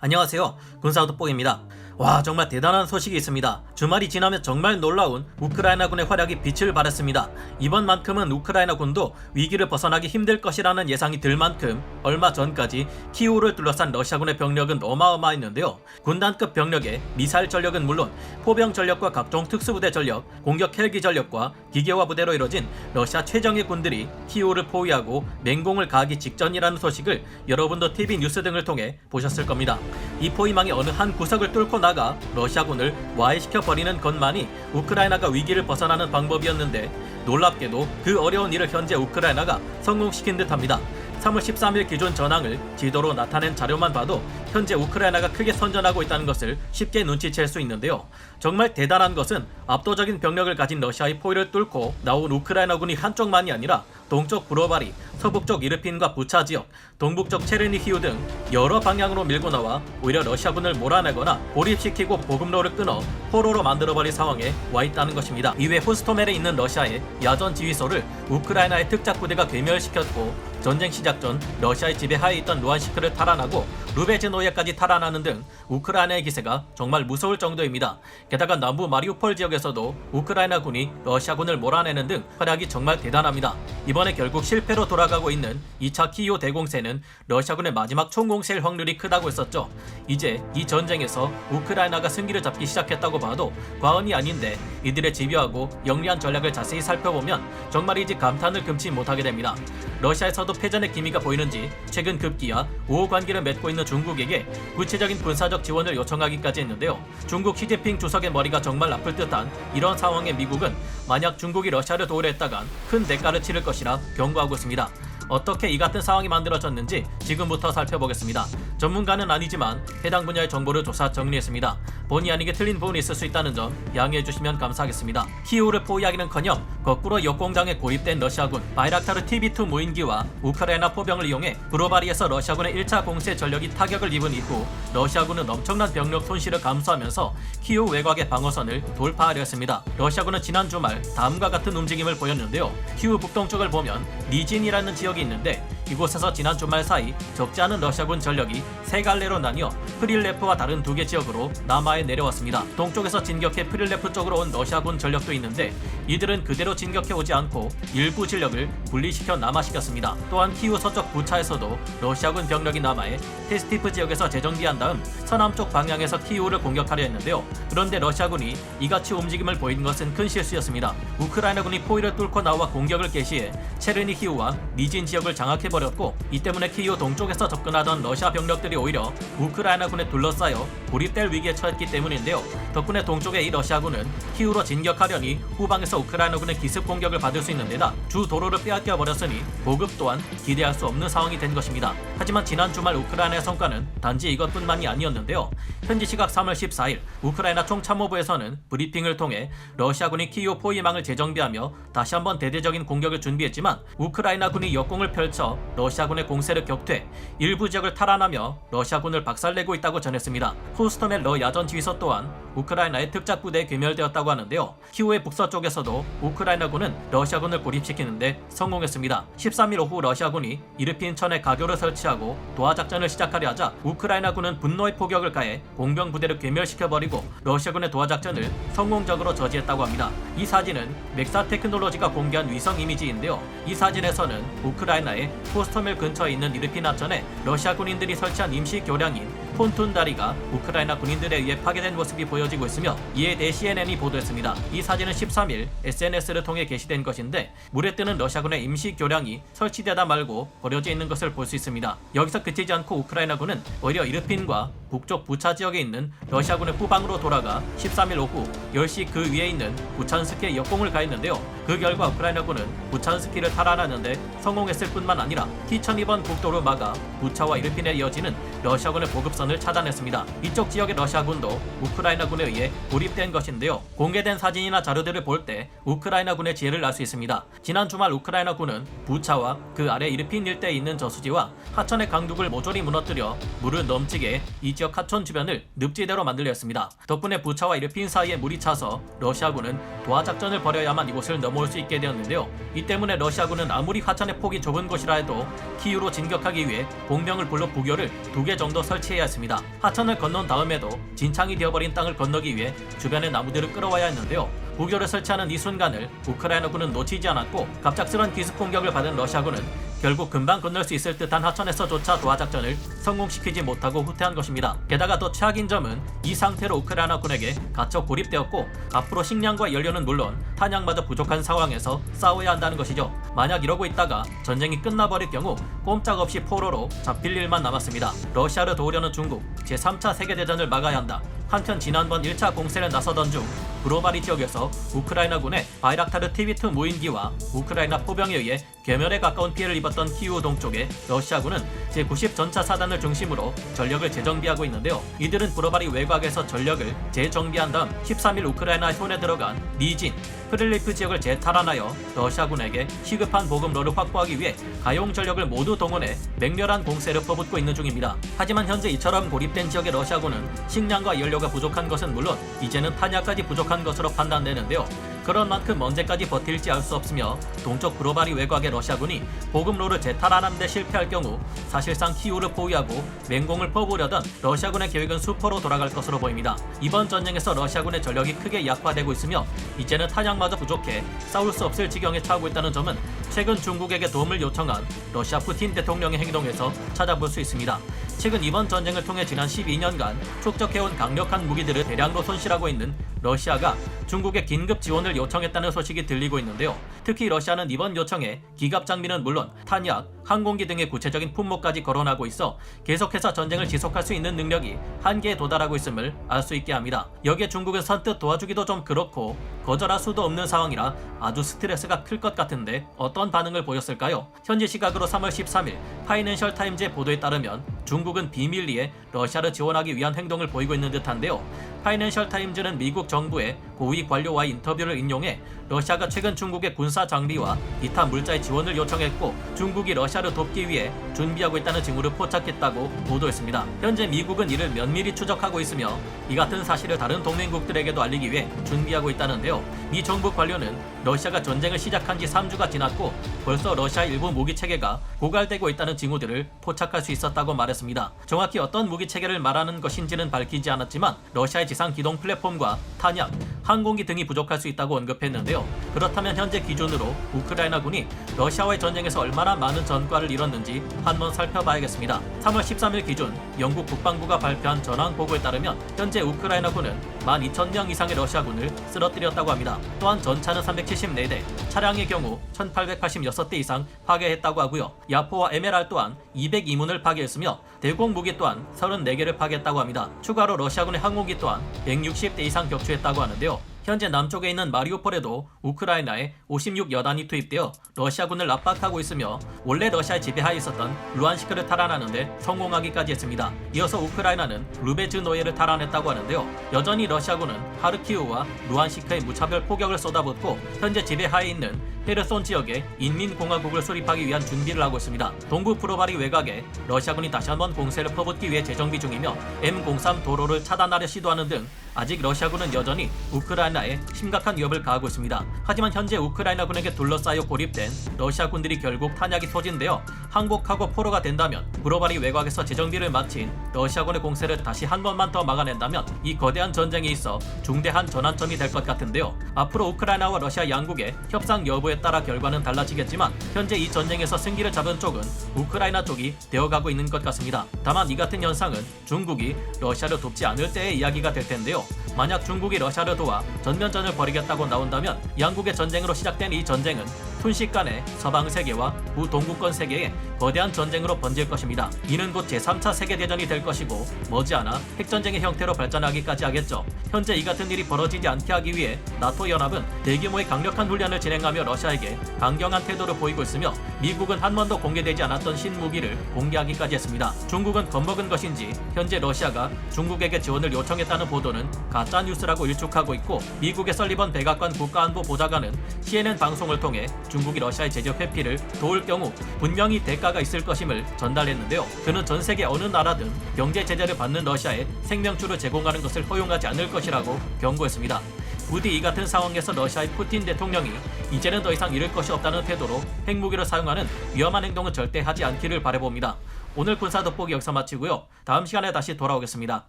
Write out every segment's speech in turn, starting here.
안녕하세요. 군사돋보기입니다. 와, 정말 대단한 소식이 있습니다. 주말이 지나면 정말 놀라운 우크라이나군의 활약이 빛을 발했습니다. 이번만큼은 우크라이나군도 위기를 벗어나기 힘들 것이라는 예상이 들 만큼 얼마 전까지 키이우를 둘러싼 러시아군의 병력은 어마어마했는데요. 군단급 병력의 미사일 전력은 물론 포병 전력과 각종 특수부대 전력, 공격 헬기 전력과 기계화 부대로 이뤄진 러시아 최정예 군들이 키이우를 포위하고 맹공을 가하기 직전이라는 소식을 여러분도 TV 뉴스 등을 통해 보셨을 겁니다. 이 포위망의 어느 한 구석을 뚫고 나가 러시아군을 와해시켜버리는 것만이 우크라이나가 위기를 벗어나는 방법이었는데 놀랍게도 그 어려운 일을 현재 우크라이나가 성공시킨 듯합니다. 3월 13일 기존 전황을 지도로 나타낸 자료만 봐도 현재 우크라이나가 크게 선전하고 있다는 것을 쉽게 눈치챌 수 있는데요. 정말 대단한 것은 압도적인 병력을 가진 러시아의 포위를 뚫고 나온 우크라이나군이 한쪽만이 아니라 동쪽 브로바리, 서북쪽 이르핀과 부차 지역, 동북쪽 체르니히우 등 여러 방향으로 밀고 나와 오히려 러시아군을 몰아내거나 고립시키고 보급로를 끊어 포로로 만들어버릴 상황에 와 있다는 것입니다. 이외 호스토멜에 있는 러시아의 야전 지휘소를 우크라이나의 특작부대가 괴멸시켰고 전쟁 시작 전 러시아의 지배하에 있던 루안시크를 탈환하고 루베즈노예까지 탈환하는 등 우크라이나의 기세가 정말 무서울 정도입니다. 게다가 남부 마리우폴 지역에서도 우크라이나군이 러시아군을 몰아내는 등 활약이 정말 대단합니다. 이번에 결국 실패로 돌아가고 있는 2차 키이우 대공세는 러시아군의 마지막 총공세일 확률이 크다고 했었죠. 이제 이 전쟁에서 우크라이나가 승기를 잡기 시작했다고 봐도 과언이 아닌데 이들의 집요하고 영리한 전략을 자세히 살펴보면 정말이지 감탄을 금치 못하게 됩니다. 러시아에서도 패전의 기미가 보이는지 최근 급기야 우호 관계를 맺고 있는 중국에게 구체적인 군사적 지원을 요청하기까지 했는데요. 중국 시진핑 주석의 머리가 정말 아플 듯한 이런 상황에 미국은 만약 중국이 러시아를 도우려 했다간 큰 대가를 치를 것이라 경고하고 있습니다. 어떻게 이 같은 상황이 만들어졌는지 지금부터 살펴보겠습니다. 전문가는 아니지만 해당 분야의 정보를 조사 정리했습니다. 본의 아니게 틀린 부분이 있을 수 있다는 점 양해해 주시면 감사하겠습니다. 키이우를 포위하기는커녕 거꾸로 역공장에 고립된 러시아군 바이락타르 TB2 무인기와 우크라이나 포병을 이용해 브로바리에서 러시아군의 1차 공세 전력이 타격을 입은 이후 러시아군은 엄청난 병력 손실을 감수하면서 키이우 외곽의 방어선을 돌파하려 했습니다. 러시아군은 지난 주말 다음과 같은 움직임을 보였는데요. 키이우 북동쪽을 보면 니진이라는 지역이 있는데 이곳에서 지난 주말 사이 적지 않은 러시아군 전력이 세 갈래로 나뉘어 프릴레프와 다른 두 개 지역으로 남하에 내려왔습니다. 동쪽에서 진격해 프릴레프 쪽으로 온 러시아군 전력도 있는데 이들은 그대로 진격해 오지 않고 일부 전력을 분리시켜 남하시켰습니다. 또한 키이우 서쪽 부차에서도 러시아군 병력이 남하해 테스티프 지역에서 재정비한 다음 서남쪽 방향에서 키이우를 공격하려 했는데요. 그런데 러시아군이 이같이 움직임을 보인 것은 큰 실수였습니다. 우크라이나군이 포위를 뚫고 나와 공격을 개시해 체르니히우와 니진 지역을 장악해버렸고 이 때문에 키이우 동쪽에서 접근하던 러시아 병력들이 오히려 우크라이나군에 둘러싸여 고립될 위기에 처했기 때문인데요. 덕분에 동쪽의 이 러시아군은 키이우로 진격하려니 후방에서 우크라이나군의 기습 공격을 받을 수 있는 데다 주 도로를 빼앗겨버렸으니 보급 또한 기대할 수 없는 상황이 된 것입니다. 하지만 지난 주말 우크라이나의 성과는 단지 이것뿐만이 아니었는데요. 현지 시각 3월 14일 우크라이나 총참모부에서는 브리핑을 통해 러시아군이 키이우 포위망을 재정비하며 다시 한번 대대적인 공격을 준비했지만 우크라이나군이 역공을 펼쳐 러시아군의 공세를 격퇴, 일부 지역을 탈환하며 러시아군을 박살내고 있다고 전했습니다. 호스토멜 러 야전 지휘소 또한 우크라이나의 특작부대에 괴멸되었다고 하는데요. 키이우의 북서쪽에서도 우크라이나군은 러시아군을 고립시키는데 성공했습니다. 13일 오후 러시아군이 이르핀천에 가교를 설치하고 도하작전을 시작하려 하자 우크라이나군은 분노의 포격을 가해 공병부대를 괴멸시켜버리고 러시아군의 도하작전을 성공적으로 저지했다고 합니다. 이 사진은 맥사 테크놀로지가 공개한 위성 이미지인데요. 이 사진에서는 우크라이나의 호스토멜 근처에 있는 이르핀 하천에 러시아 군인들이 설치한 임시 교량인 폰툰 다리가 우크라이나 군인들에 의해 파괴된 모습이 보여지고 있으며 이에 대해 CNN이 보도했습니다. 이 사진은 13일 SNS를 통해 게시된 것인데 물에 뜨는 러시아군의 임시 교량이 설치되다 말고 버려져 있는 것을 볼 수 있습니다. 여기서 그치지 않고 우크라이나군은 오히려 이르핀과 북쪽 부차 지역에 있는 러시아군의 후방으로 돌아가 13일 오후 10시 그 위에 있는 부찬스키에 역공을 가했는데요. 그 결과 우크라이나군은 부찬스키를 탈환하는데 성공했을 뿐만 아니라 T-12번 국도로 막아 부차와 이르핀에 이어지는 러시아군의 보급선을 차단했습니다. 이쪽 지역의 러시아군도 우크라이나군에 의해 고립된 것인데요. 공개된 사진이나 자료들을 볼 때 우크라이나군의 지혜를 알 수 있습니다. 지난 주말 우크라이나군은 부차와 그 아래 이르핀 일대에 있는 저수지와 하천의 강둑을 모조리 무너뜨려 물을 넘치게 이 지역 지역 하천 주변을 늪지대로 만들려 했습니다. 덕분에 부차와 이르핀 사이에 물이 차서 러시아군은 도하 작전을 벌여야만 이곳을 넘어올 수 있게 되었는데요. 이 때문에 러시아군은 아무리 하천의 폭이 좁은 곳이라 해도 키이우로 진격하기 위해 공병을 불러 부교를 2개 정도 설치해야 했습니다. 하천을 건넌 다음에도 진창이 되어버린 땅을 건너기 위해 주변의 나무들을 끌어와야 했는데요. 부교를 설치하는 이 순간을 우크라이나군은 놓치지 않았고 갑작스런 기습 공격을 받은 러시아군은 결국 금방 건널 수 있을 듯한 하천에서조차 도하 작전을 성공시키지 못하고 후퇴한 것입니다. 게다가 더 최악인 점은 이 상태로 우크라이나군에게 갇혀 고립되었고 앞으로 식량과 연료는 물론 탄약마저 부족한 상황에서 싸워야 한다는 것이죠. 만약 이러고 있다가 전쟁이 끝나버릴 경우 꼼짝없이 포로로 잡힐 일만 남았습니다. 러시아를 도우려는 중국, 제3차 세계대전을 막아야 한다. 한편 지난번 1차 공세를 나서던 중 브로바리 지역에서 우크라이나군의 바이락타르 TV2 무인기와 우크라이나 포병에 의해 괴멸에 가까운 피해를 입었던 키이우 동쪽에 러시아군은 제90 전차 사단을 중심으로 전력을 재정비하고 있는데요. 이들은 브로바리 외곽에서 전력을 재정비한 다음 13일 우크라이나의 손에 들어간 니진, 프릴리프 지역을 재탈환하여 러시아군에게 시급한 보급로를 확보하기 위해 가용 전력을 모두 동원해 맹렬한 공세를 퍼붓고 있는 중입니다. 하지만 현재 이처럼 고립된 지역의 러시아군은 식량과 연료가 부족한 것은 물론 이제는 탄약까지 부족한 것으로 판단되는데요. 그런 만큼 언제까지 버틸지 알 수 없으며 동쪽 브로바리 외곽의 러시아군이 보급로를 재탈환하는 데 실패할 경우 사실상 키이우를 포위하고 맹공을 퍼부으려던 러시아군의 계획은 수포로 돌아갈 것으로 보입니다. 이번 전쟁에서 러시아군의 전력이 크게 약화되고 있으며 이제는 탄약마저 부족해 싸울 수 없을 지경에 처하고 있다는 점은 최근 중국에게 도움을 요청한 러시아 푸틴 대통령의 행동에서 찾아볼 수 있습니다. 최근 이번 전쟁을 통해 지난 12년간 축적해온 강력한 무기들을 대량으로 손실하고 있는 러시아가 중국에 긴급 지원을 요청했다는 소식이 들리고 있는데요. 특히 러시아는 이번 요청에 기갑 장비는 물론 탄약, 항공기 등의 구체적인 품목까지 거론하고 있어 계속해서 전쟁을 지속할 수 있는 능력이 한계에 도달하고 있음을 알 수 있게 합니다. 여기에 중국은 선뜻 도와주기도 좀 그렇고 거절할 수도 없는 상황이라 아주 스트레스가 클 것 같은데 어떤 반응을 보였을까요? 현지 시각으로 3월 13일 파이낸셜 타임즈의 보도에 따르면 중국은 비밀리에 러시아를 지원하기 위한 행동을 보이고 있는 듯한데요. 파이낸셜 타임즈는 미국 정부의 고위 관료와의 인터뷰를 인용해 러시아가 최근 중국의 군사 장비와 기타 물자의 지원을 요청했고 중국이 러시아를 돕기 위해 준비하고 있다는 징후를 포착했다고 보도했습니다. 현재 미국은 이를 면밀히 추적하고 있으며 이 같은 사실을 다른 동맹국들에게도 알리기 위해 준비하고 있다는데요. 미 정부 관료는 러시아가 전쟁을 시작한 지 3주가 지났고 벌써 러시아의 일부 무기 체계가 고갈되고 있다는 징후들을 포착할 수 있었다고 말했습니다. 정확히 어떤 무기 체계를 말하는 것인지는 밝히지 않았지만 러시아의 지상 기동 플랫폼과 탄약, 항공기 등이 부족할 수 있다고 언급했는데요. 그렇다면 현재 기준으로 우크라이나군이 러시아와의 전쟁에서 얼마나 많은 전과를 이뤘는지 한번 살펴봐야겠습니다. 3월 13일 기준 영국 국방부가 발표한 전황 보고에 따르면 현재 우크라이나군은 12,000명 이상의 러시아군을 쓰러뜨렸다고 합니다. 또한 전차는 374대, 차량의 경우 1,886대 이상 파괴했다고 하고요. 야포와 에메랄 또한 202문을 파괴했으며 대공 무기 또한 34개를 파괴했다고 합니다. 추가로 러시아군의 항공기 또한 160대 이상 격추했다고 하는데요. 현재 남쪽에 있는 마리우폴에도 우크라이나의 56여단이 투입되어 러시아군을 압박하고 있으며 원래 러시아의 지배하에 있었던 루안시크를 탈환하는 데 성공하기까지 했습니다. 이어서 우크라이나는 루베즈노예를 탈환했다고 하는데요. 여전히 러시아군은 하르키우와 루안시크의 무차별 포격을 쏟아붓고 현재 지배하에 있는 헤르손 지역에 인민공화국을 수립하기 위한 준비를 하고 있습니다. 동부 프로바리 외곽에 러시아군이 다시 한번 공세를 퍼붓기 위해 재정비 중이며 M03 도로를 차단하려 시도하는 등 아직 러시아군은 여전히 우크라이나에 심각한 위협을 가하고 있습니다. 하지만 현재 우크라이나군에게 둘러싸여 고립된 러시아군들이 결국 탄약이 소진되어 항복하고 포로가 된다면 브로바리 외곽에서 재정비를 마친 러시아군의 공세를 다시 한 번만 더 막아낸다면 이 거대한 전쟁에 있어 중대한 전환점이 될 것 같은데요. 앞으로 우크라이나와 러시아 양국의 협상 여부에 따라 결과는 달라지겠지만 현재 이 전쟁에서 승기를 잡은 쪽은 우크라이나 쪽이 되어가고 있는 것 같습니다. 다만 이 같은 현상은 중국이 러시아를 돕지 않을 때의 이야기가 될 텐데요. 만약 중국이 러시아를 도와 전면전을 벌이겠다고 나온다면 양국의 전쟁으로 시작된 이 전쟁은 순식간에 서방 세계와 부동구권 세계의 거대한 전쟁으로 번질 것입니다. 이는 곧 제3차 세계대전이 될 것이고 머지않아 핵전쟁의 형태로 발전하기까지 하겠죠. 현재 이 같은 일이 벌어지지 않게 하기 위해 나토 연합은 대규모의 강력한 훈련을 진행하며 러시아에게 강경한 태도를 보이고 있으며 미국은 한 번도 공개되지 않았던 신무기를 공개하기까지 했습니다. 중국은 겁먹은 것인지 현재 러시아가 중국에게 지원을 요청했다는 보도는 가짜뉴스라고 일축하고 있고 미국의 설리번 백악관 국가안보 보좌관은 CNN 방송을 통해 중국이 러시아의 제재 회피를 도울 경우 분명히 대가가 있을 것임을 전달했는데요. 그는 전 세계 어느 나라든 경제 제재를 받는 러시아에 생명줄을 제공하는 것을 허용하지 않을 것이라고 경고했습니다. 부디 이 같은 상황에서 러시아의 푸틴 대통령이 이제는 더 이상 잃을 것이 없다는 태도로 핵무기를 사용하는 위험한 행동은 절대 하지 않기를 바라봅니다. 오늘 군사 돋보기 여기서 마치고요. 다음 시간에 다시 돌아오겠습니다.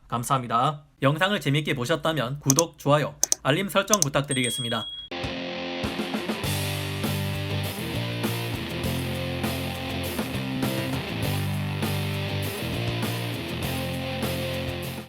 감사합니다. 영상을 재밌게 보셨다면 구독, 좋아요, 알림 설정 부탁드리겠습니다.